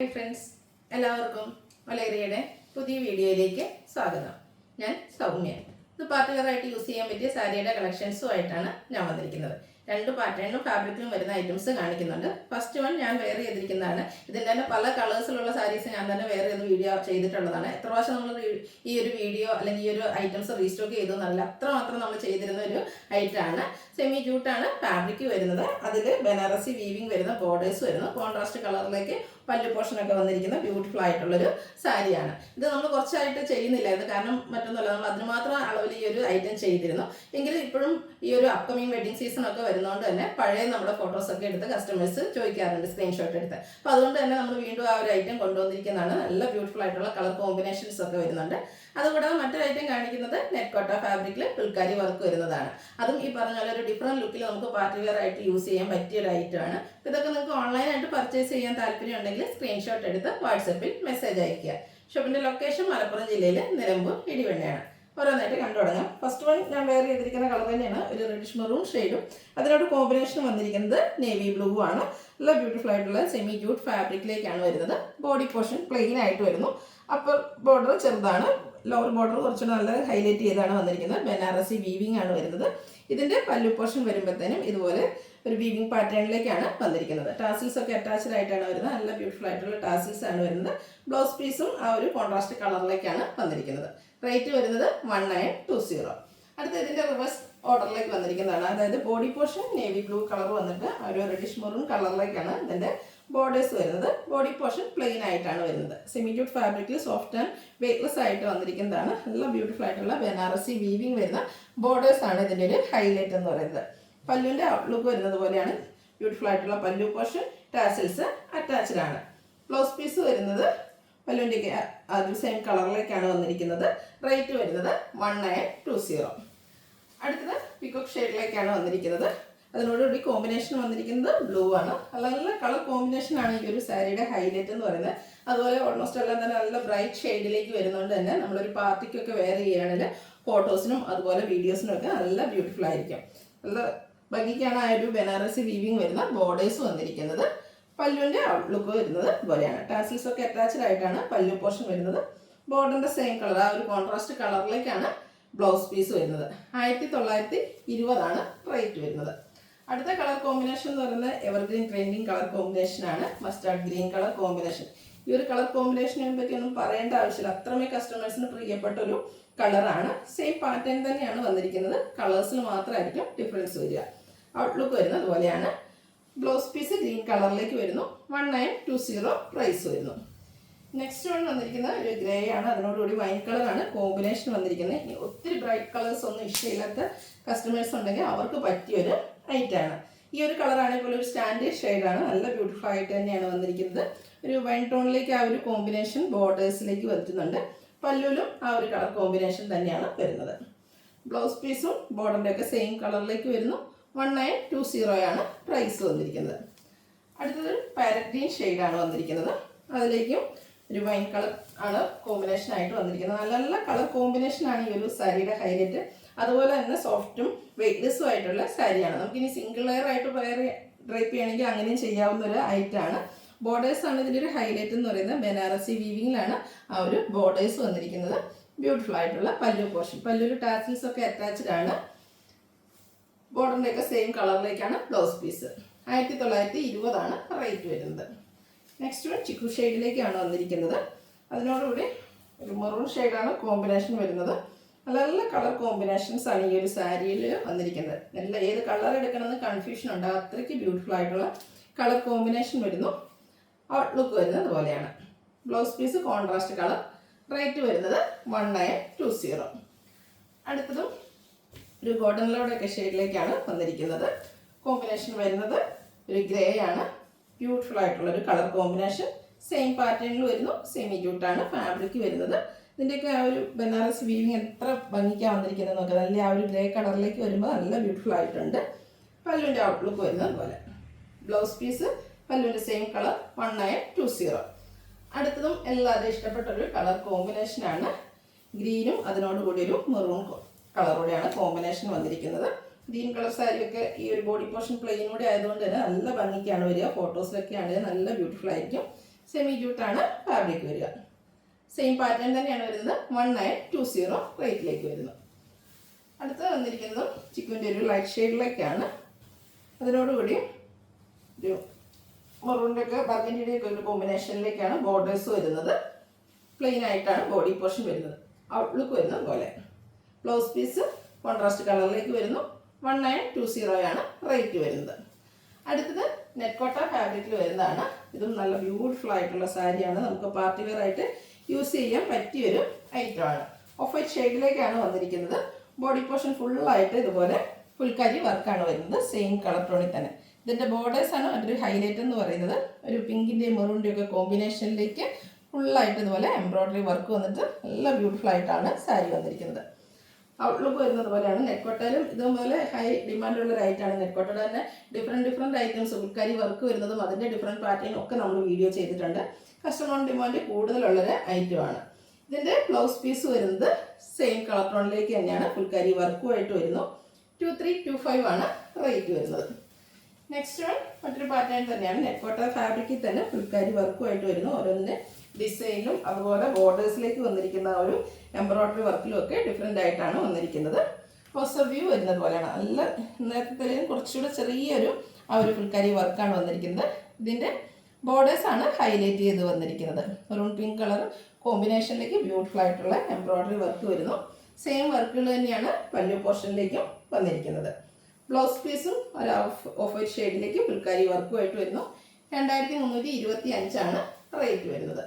Hi friends, എല്ലാവർക്കും മലയറിയുടെ പുതിയ വീഡിയോയിലേക്ക് സ്വാഗതം. ഞാൻ സൗമ്യ. ഇത് പാർട്ടികളായിട്ട് യൂസ് ചെയ്യാൻ പറ്റിയ സാരിയുടെ കളക്ഷൻസുമായിട്ടാണ് ഞാൻ വന്നിരിക്കുന്നത്. രണ്ട് പാറ്റേണിലും ഫാബ്രിക്കിലും വരുന്ന ഐറ്റംസ് കാണിക്കുന്നുണ്ട്. ഫസ്റ്റ് വൺ ഞാൻ വെയർ ചെയ്തിരിക്കുന്നതാണ്. ഇതിൻ്റെ തന്നെ പല കളേഴ്സിലുള്ള സാരീസ് ഞാൻ തന്നെ വെയർ ചെയ്ത് വീഡിയോ ചെയ്തിട്ടുള്ളതാണ്. എത്ര പ്രാവശ്യം നമ്മൾ ഈ ഒരു വീഡിയോ അല്ലെങ്കിൽ ഈ ഒരു ഐറ്റംസ് റീസ്റ്റോക്ക് ചെയ്തു എന്നല്ല, അത്രമാത്രം നമ്മൾ ചെയ്തിരുന്ന ഒരു ഐറ്റമാണ്. സെമി ജൂട്ടാണ് ഫാബ്രിക് വരുന്നത്. അതിൽ ബനാറസി വീവിങ് വരുന്ന ബോർഡേഴ്സ് വരുന്നു. കോൺട്രാസ്റ്റ് കളറിലേക്ക് പല്ലു പോർഷനൊക്കെ വന്നിരിക്കുന്ന ബ്യൂട്ടിഫുൾ ആയിട്ടുള്ളൊരു സാരിയാണ്. ഇത് നമ്മൾ കുറച്ചായിട്ട് ചെയ്യുന്നില്ല, ഇത് കാരണം മറ്റൊന്നുമല്ല, നമ്മൾ അതിന് മാത്രം അളവിൽ ഈ ഒരു ഐറ്റം ചെയ്തിരുന്നു. എങ്കിലും ഇപ്പോഴും ഈ ഒരു അപ്കമിങ് വെഡിങ് സീസൺ ഒക്കെ വരുന്നതുകൊണ്ട് തന്നെ പഴയ നമ്മുടെ ഫോട്ടോസൊക്കെ എടുത്ത് കസ്റ്റമേഴ്സ് ചോദിക്കാറുണ്ട്, സ്ക്രീൻഷോട്ട് എടുത്ത്. അപ്പോൾ അതുകൊണ്ട് തന്നെ നമ്മൾ വീണ്ടും ആ ഒരു ഐറ്റം കൊണ്ടുവന്നിരിക്കുന്നതാണ്. നല്ല ബ്യൂട്ടിഫുൾ ആയിട്ടുള്ള കളർ കോമ്പിനേഷൻസ് ഒക്കെ വരുന്നുണ്ട്. അതുകൂടാതെ മറ്റൊരു ഐറ്റം കാണിക്കുന്നത് നെറ്റ് കോട്ട ഫാബ്രിക്കിൽ പുൽക്കാരി വർക്ക് വരുന്നതാണ്. അതും ഈ പറഞ്ഞ പോലെ ഒരു ഡിഫറെൻറ്റ് ലുക്കിൽ നമുക്ക് പാർട്ടി വെയർ ആയിട്ട് യൂസ് ചെയ്യാൻ പറ്റിയ ഒരു ഐറ്റമാണ്. ഇതൊക്കെ നിങ്ങൾക്ക് ഓൺലൈനായിട്ട് പർച്ചേസ് ചെയ്യാൻ താല്പര്യം ഉണ്ടെങ്കിൽ സ്ക്രീൻഷോട്ട് എടുത്ത് വാട്സപ്പിൽ മെസ്സേജ് അയയ്ക്കുക. ഷോപ്പിൻ്റെ ലൊക്കേഷൻ മലപ്പുറം ജില്ലയിലെ നിലമ്പൂർ ഇടിവണ്ണയാണ്. ഓരോന്നായിട്ട് കണ്ടു തുടങ്ങാം. ഫസ്റ്റ് വൺ ഞാൻ വെയർ ചെയ്തിരിക്കുന്ന കളർ തന്നെയാണ്, ഒരു റെഡിഷ് മെറൂൺ ഷെയ്ഡും അതിനോട് കോമ്പിനേഷൻ വന്നിരിക്കുന്നത് നേവി ബ്ലൂ ആണ്. നല്ല ബ്യൂട്ടിഫുൾ ആയിട്ടുള്ള സെമി ജൂട്ട് ഫാബ്രിക്കിലേക്കാണ് വരുന്നത്. ബോഡി പോർഷൻ പ്ലെയിൻ ആയിട്ട് വരുന്നു. അപ്പർ ബോർഡർ ചെറുതാണ്, ലോവർ ബോർഡർ കുറച്ചുകൂടെ നല്ല ഹൈലൈറ്റ് ചെയ്താണ് വന്നിരിക്കുന്നത്. ബനാറസി വീവിംഗ് ആണ് വരുന്നത്. ഇതിൻ്റെ പല്ലു പോർഷൻ വരുമ്പോഴത്തേനും ഇതുപോലെ ഒരു വീവിംഗ് പാറ്റേണിലേക്കാണ് വന്നിരിക്കുന്നത്. ടാസിൽസ് ഒക്കെ അറ്റാച്ച്ഡ് ആയിട്ടാണ് വരുന്നത്. നല്ല ബ്യൂട്ടിഫുൾ ആയിട്ടുള്ള ടാസിൽസ് ആണ് വരുന്നത്. ബ്ലൗസ് പീസും ആ ഒരു കോൺട്രാസ്റ്റ് കളറിലേക്കാണ് വന്നിരിക്കുന്നത്. റേറ്റ് വരുന്നത് 1920. അടുത്ത ഇതിൻ്റെ റിവേഴ്സ് ഓർഡറിലേക്ക് വന്നിരിക്കുന്നതാണ്. അതായത് body portion navy blue colour വന്നിട്ട് ഒരു റെഡിഷ് മെറൂൺ കളറിലേക്കാണ് ഇതിൻ്റെ ബോർഡേഴ്സ് വരുന്നത്. ബോഡി പോർഷൻ പ്ലെയിൻ ആയിട്ടാണ് വരുന്നത്. സെമി ജൂട്ട് ഫാബ്രിക്കിൽ സോഫ്റ്റ് ആൻഡ് വെയ്റ്റ്ലെസ് ആയിട്ട് വന്നിരിക്കുന്നതാണ്. നല്ല ബ്യൂട്ടിഫുൾ ആയിട്ടുള്ള ബനാറസി വീവിംഗ് വരുന്ന ബോർഡേഴ്സ് ആണ് ഇതിൻ്റെ ഒരു ഹൈലൈറ്റ് എന്ന് പറയുന്നത്. പല്ലുവിൻ്റെ ഔട്ട്ലുക്ക് വരുന്നത് പോലെയാണ് ബ്യൂട്ടിഫുൾ ആയിട്ടുള്ള പല്ലു പോർഷൻ. ടാസിൽസ് അറ്റാച്ച്ഡ് ആണ്. ബ്ലൗസ് പീസ് വരുന്നത് പല്ലുവിൻ്റെ അത് സെയിം കളറിലേക്കാണ് വന്നിരിക്കുന്നത്. റേറ്റ് വരുന്നത് 1920. അടുത്തത് പിക്കോക്ക് ഷെയ്ഡിലേക്കാണ് വന്നിരിക്കുന്നത്. അതിനോടുകൂടി കോമ്പിനേഷൻ വന്നിരിക്കുന്നത് ബ്ലൂ ആണ്. നല്ല കളർ കോമ്പിനേഷനാണ് ഈ ഒരു സാരിയുടെ ഹൈലൈറ്റ് എന്ന് പറയുന്നത്. അതുപോലെ ഓൾമോസ്റ്റ് എല്ലാം തന്നെ നല്ല ബ്രൈറ്റ് ഷെയ്ഡിലേക്ക് വരുന്നതുകൊണ്ട് തന്നെ നമ്മളൊരു പാർട്ടിക്കൊക്കെ വെയർ ചെയ്യുകയാണെങ്കിൽ ഫോട്ടോസിനും അതുപോലെ വീഡിയോസിനും ഒക്കെ നല്ല ബ്യൂട്ടിഫുൾ ആയിരിക്കും. നല്ല ഭംഗിക്കാണ് ആ ഒരു ബനാറസി വീവിംഗ് വരുന്ന ബോർഡേഴ്സ് വന്നിരിക്കുന്നത്. പല്ലുവിൻ്റെ ഔട്ട്ലുക്ക് വരുന്നത് ഇതുപോലെയാണ്. ടാസിൽസ് ഒക്കെ അറ്റാച്ച്ഡ് ആയിട്ടാണ് പല്ലു പോർഷൻ വരുന്നത്. ബോർഡറിൻ്റെ സെയിം കളർ, ആ ഒരു കോൺട്രാസ്റ്റ് കളറിലേക്കാണ് ബ്ലൗസ് പീസ് വരുന്നത്. 1920 റേറ്റ് വരുന്നത്. അടുത്ത കളർ കോമ്പിനേഷൻ എന്ന് പറയുന്നത് എവർഗ്രീൻ ട്രെൻഡിങ് കളർ കോമ്പിനേഷനാണ്. Mustard green colour combination. ഈ ഒരു കളർ കോമ്പിനേഷനെ പറ്റി ഒന്നും പറയേണ്ട ആവശ്യമില്ല, അത്രമേ കസ്റ്റമേഴ്സിന് പ്രിയപ്പെട്ട ഒരു കളറാണ്. സെയിം പാറ്റേൺ തന്നെയാണ് വന്നിരിക്കുന്നത്. കളേഴ്സിൽ മാത്രമായിരിക്കും ഡിഫറൻസ് വരിക. ഔട്ട്ലുക്ക് വരുന്നത് അതുപോലെയാണ്. ബ്ലൗസ് പീസ് ഗ്രീൻ കളറിലേക്ക് വരുന്നു. 1920 പ്രൈസ് വരുന്നു. നെക്സ്റ്റ് വൺ വന്നിരിക്കുന്നത് ഒരു ഗ്രേ ആണ്. അതിനോടുകൂടി വൈൻ കളറാണ് കോമ്പിനേഷൻ വന്നിരിക്കുന്നത്. ഇനി ഒത്തിരി ബ്രൈറ്റ് കളേഴ്സ് ഒന്നും ഇഷ്ടമില്ലാത്ത കസ്റ്റമേഴ്സ് ഉണ്ടെങ്കിൽ അവർക്ക് പറ്റിയൊരു ഐറ്റാണ്. ഈ ഒരു കളറാണെങ്കിൽ പോലും ഒരു സ്റ്റാൻഡേർഡ് ഷെയ്ഡാണ്. നല്ല ബ്യൂട്ടിഫുൾ ആയിട്ട് തന്നെയാണ് വന്നിരിക്കുന്നത്. ഒരു വൈൻ ടോണിലേക്ക് ആ ഒരു കോമ്പിനേഷൻ ബോർഡേഴ്സിലേക്ക് വരുത്തുന്നുണ്ട്. പല്ലുവിലും ആ ഒരു കളർ കോമ്പിനേഷൻ തന്നെയാണ് വരുന്നത്. ബ്ലൗസ് പീസും ബോർഡറിൻ്റെ ഒക്കെ സെയിം കളറിലേക്ക് വരുന്നു. 1920 പ്രൈസ് വന്നിരിക്കുന്നത്. അടുത്തത് പാരറ്റ് ഗ്രീൻ ഷെയ്ഡാണ് വന്നിരിക്കുന്നത്. അതിലേക്കും ഒരു വൈൻ കളർ ആണ് കോമ്പിനേഷൻ ആയിട്ട് വന്നിരിക്കുന്നത്. നല്ല നല്ല കളർ കോമ്പിനേഷനാണ് ഈ ഒരു സാരിയുടെ ഹൈലൈറ്റ്. അതുപോലെ തന്നെ സോഫ്റ്റും വെയ്റ്റ്ലെസ്സും ആയിട്ടുള്ള സാരിയാണ്. നമുക്കിനി സിംഗിൾ ലെയർ ആയിട്ട് ഡ്രൈപ്പ് ചെയ്യണമെങ്കിൽ അങ്ങനെയും ചെയ്യാവുന്ന ഒരു ഐറ്റമാണ്. ബോർഡേഴ്സ് ആണ് ഇതിൻ്റെ ഒരു ഹൈലൈറ്റ് എന്ന് പറയുന്നത്. ബനാറസി വീവിങ്ങിലാണ് ആ ഒരു ബോർഡേഴ്സ് വന്നിരിക്കുന്നത്. ബ്യൂട്ടിഫുൾ ആയിട്ടുള്ള പല്ലു പോർഷൻ. പല്ലുവിൽ ടാസിൽസ് ഒക്കെ അറ്റാച്ച്ഡ് ആണ്. ബോർഡറിൻ്റെ ഒക്കെ സെയിം കളറിലേക്കാണ് ബ്ലൗസ് പീസ്. 1920 റേറ്റ് വരുന്നത്. നെക്സ്റ്റ് വൺ ചിക്കു ഷെയ്ഡിലേക്കാണ് വന്നിരിക്കുന്നത്. അതിനോടുകൂടി ഒരു മെറൂൺ ഷെയ്ഡാണ് കോമ്പിനേഷൻ വരുന്നത്. നല്ല നല്ല കളർ കോമ്പിനേഷൻസ് ആണ് ഈ ഒരു സാരിയിൽ വന്നിരിക്കുന്നത്. നല്ല ഏത് കളർ എടുക്കണമെന്ന് കൺഫ്യൂഷൻ ഉണ്ട്, അത്രയ്ക്ക് ബ്യൂട്ടിഫുൾ ആയിട്ടുള്ള കളർ കോമ്പിനേഷൻ വരുന്നു. ഔട്ട്ലുക്ക് വരുന്നത് അതുപോലെയാണ്. Blouse piece contrast colour. Rate വരുന്നത് 1920. അടുത്തതും ഒരു ഗോൾഡൻ ലോഡൊക്കെ ഷെയ്ഡിലേക്കാണ് വന്നിരിക്കുന്നത്. കോമ്പിനേഷൻ വരുന്നത് ഒരു ഗ്രേ ആണ്. ബ്യൂട്ടിഫുൾ ആയിട്ടുള്ള ഒരു കളർ കോമ്പിനേഷൻ. സെയിം പാറ്റേണിൽ വരുന്നു. സെമി ജൂട്ടാണ് ഫാബ്രിക് വരുന്നത്. ഇതിൻ്റെയൊക്കെ ആ ഒരു ബനാറസ് വീവിങ് എത്ര ഭംഗിക്കാണ് വന്നിരിക്കുന്നത് നോക്കുക. നല്ല ആ ഒരു ഗ്രേ കളറിലേക്ക് വരുമ്പോൾ നല്ല ബ്യൂട്ടിഫുൾ ആയിട്ടുണ്ട്. പല്ലുവിൻ്റെ ഔട്ട്ലുക്ക് വരുന്നത് അതുപോലെ. ബ്ലൗസ് പീസ് പല്ലുവിൻ്റെ സെയിം കളർ. 1920. അടുത്തതും എല്ലാവരും ഇഷ്ടപ്പെട്ട ഒരു കളർ കോമ്പിനേഷനാണ്. ഗ്രീനും അതിനോടുകൂടി ഒരു മെറൂൺ കളറോടെയാണ് കോമ്പിനേഷൻ വന്നിരിക്കുന്നത്. ഗ്രീൻ കളർ സാരിയൊക്കെ ഈ ഒരു ബോഡി പോർഷൻ പ്ലെയിനൂടെ ആയതുകൊണ്ട് തന്നെ നല്ല ഭംഗിക്കാണ് വരിക. ഫോട്ടോസിലൊക്കെ ആണെങ്കിൽ നല്ല ബ്യൂട്ടിഫുൾ ആയിരിക്കും. സെമി ജൂട്ടാണ് ഫാബ്രിക് വരിക. സെയിം പാറ്റേൺ തന്നെയാണ് വരുന്നത്. 1920 റേറ്റിലേക്ക് വരുന്നു. അടുത്ത് വന്നിരിക്കുന്നതും ചിക്കുവിൻ്റെ ഒരു ലൈറ്റ് ഷെയ്ഡിലേക്കാണ്. അതിനോടുകൂടി ഒരു മെറൂണിൻ്റെ ഒക്കെ ബർഗൻഡിയുടെ ഒക്കെ ഒരു കോമ്പിനേഷനിലേക്കാണ് ബോർഡേഴ്സ് വരുന്നത്. പ്ലെയിൻ ആയിട്ടാണ് ബോഡി പോർഷൻ വരുന്നത്. ഔട്ട്ലുക്ക് വരുന്നത് പോലെ. ബ്ലൗസ് പീസ് കോൺട്രാസ്റ്റ് കളറിലേക്ക് വരുന്നു. 1920 ആണ് റേറ്റ് വരുന്നത്. അടുത്തത് നെറ്റ് കോട്ട ഫാബ്രിക്കിൽ വരുന്നതാണ്. ഇതും നല്ല ബ്യൂട്ടിഫുൾ ആയിട്ടുള്ള സാരിയാണ്. നമുക്ക് പാർട്ടി വെയർ ആയിട്ട് യൂസ് ചെയ്യാൻ പറ്റിയൊരു ഐറ്റമാണ്. ഓഫ് വൈറ്റ് ഷെയ്ഡിലേക്കാണ് വന്നിരിക്കുന്നത്. ബോഡി പോർഷൻ ഫുള്ളായിട്ട് ഇതുപോലെ ഫുൾക്കാരി വർക്കാണ് വരുന്നത്. സെയിം കളർ ടോണിൽ തന്നെ. ഇതിൻ്റെ ബോർഡേഴ്സാണ് മറ്റൊരു ഹൈലൈറ്റ് എന്ന് പറയുന്നത്. ഒരു പിങ്കിൻ്റെയും മെറൂണിൻ്റെയും ഒക്കെ കോമ്പിനേഷനിലേക്ക് ഫുള്ളായിട്ട് ഇതുപോലെ എംബ്രോയ്ഡറി വർക്ക് വന്നിട്ട് നല്ല ബ്യൂട്ടിഫുൾ ആയിട്ടാണ് സാരി വന്നിരിക്കുന്നത്. ഔട്ട്ലുക്ക് വരുന്നത് പോലെയാണ്. നെറ്റ്കോട്ടയിലും ഇതുപോലെ ഹൈ ഡിമാൻഡുള്ള ഒരു ഐറ്റമാണ്. നെറ്റ്കോട്ടയുടെ തന്നെ ഡിഫറെൻറ്റ് ഐറ്റംസ് ഫുൾക്കാരി വർക്ക് വരുന്നതും അതിൻ്റെ ഡിഫറെൻറ്റ് പാറ്റേണും ഒക്കെ നമ്മൾ വീഡിയോ ചെയ്തിട്ടുണ്ട്. കസ്റ്റമർ ഡിമാൻഡ് കൂടുതലുള്ളൊരു ഐറ്റമാണ്. ഇതിൻ്റെ ബ്ലൗസ് പീസ് വരുന്നത് സെയിം കളർ ടോണിലേക്ക് തന്നെയാണ്. ഫുൾക്കാരി വർക്കുമായിട്ട് വരുന്നു. 2325 ആണ് റേറ്റ് വരുന്നത്. നെക്സ്റ്റ് വൺ മറ്റൊരു പാറ്റേൺ തന്നെയാണ്. നെറ്റ്കോട്ട ഫാബ്രിക്കിൽ തന്നെ ഫുൾക്കാരി വർക്കുമായിട്ട് വരുന്നു. ഓരോന്നിൻ്റെ ഡിസൈനും അതുപോലെ ബോർഡേഴ്സിലേക്ക് വന്നിരിക്കുന്ന ഒരു എംബ്രോയ്ഡറി വർക്കിലും ഒക്കെ ഡിഫറെൻ്റ് ആയിട്ടാണ് വന്നിരിക്കുന്നത്. ക്ലോസർ വ്യൂ വരുന്നത് പോലെയാണ്. നല്ല നേരത്തെ കുറച്ചുകൂടെ ചെറിയൊരു ആ ഒരു ഫുൾക്കാരി വർക്കാണ് വന്നിരിക്കുന്നത്. ഇതിൻ്റെ ബോർഡേഴ്സാണ് ഹൈലൈറ്റ് ചെയ്ത് വന്നിരിക്കുന്നത്. മെറൂൺ പിങ്ക് കളർ കോമ്പിനേഷനിലേക്ക് ബ്യൂട്ടിഫുൾ ആയിട്ടുള്ള എംബ്രോയ്ഡറി വർക്ക് വരുന്നു. സെയിം വർക്കുകൾ തന്നെയാണ് പല്ലു പോർഷനിലേക്കും വന്നിരിക്കുന്നത്. ബ്ലൗസ് പീസും ഒരു ഓഫ് വൈറ്റ് ഷെയ്ഡിലേക്ക് ഫുൾക്കാരി വർക്കുമായിട്ട് വരുന്നു. 2325 ആണ് റേറ്റ് വരുന്നത്.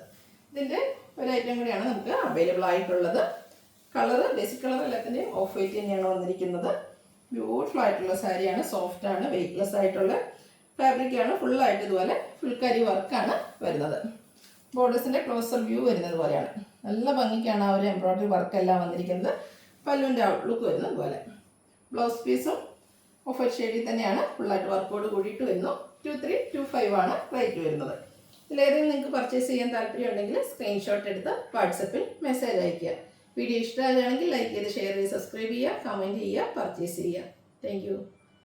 ഇതിൻ്റെ ഒരു ഐറ്റം കൂടിയാണ് നമുക്ക് അവൈലബിൾ ആയിട്ടുള്ളത്. കളറ് ബേസിക് കളർ എല്ലാത്തിൻ്റെയും ഓഫ് വൈറ്റ് തന്നെയാണ് വന്നിരിക്കുന്നത്. ബ്യൂട്ടിഫുൾ ആയിട്ടുള്ള സാരിയാണ്. സോഫ്റ്റാണ്, വെയ്റ്റ്ലെസ് ആയിട്ടുള്ള ഫാബ്രിക്കാണ്. ഫുള്ളായിട്ട് ഇതുപോലെ ഫുൾക്കാരി വർക്കാണ് വരുന്നത്. ബോർഡേഴ്സിൻ്റെ ക്ലോസർ വ്യൂ വരുന്നത് പോലെയാണ്. നല്ല ഭംഗിക്കാണ് ആ ഒരു എംബ്രോയ്ഡറി വർക്കെല്ലാം വന്നിരിക്കുന്നത്. പല്ലുവിൻ്റെ ഔട്ട്ലുക്ക് വരുന്നത് പോലെ. ബ്ലൗസ് പീസും ഓഫ് വൈറ്റ് ഷെയ്ഡിൽ തന്നെയാണ് ഫുള്ളായിട്ട് വർക്കോട് കൂടിയിട്ട് വരുന്നു. 2325 ആണ് റേറ്റ് വരുന്നത്. ഇതിലേതെങ്കിലും നിങ്ങൾക്ക് പർച്ചേസ് ചെയ്യാൻ താല്പര്യമുണ്ടെങ്കിൽ സ്ക്രീൻഷോട്ട് എടുത്ത് വാട്സപ്പിൽ മെസ്സേജ് അയയ്ക്കുക. വീഡിയോ ഇഷ്ടമാകുകയാണെങ്കിൽ ലൈക്ക് ചെയ്ത് ഷെയർ ചെയ്ത് സബ്സ്ക്രൈബ് ചെയ്യുക, കമൻറ്റ് ചെയ്യുക, പർച്ചേസ് ചെയ്യുക. താങ്ക്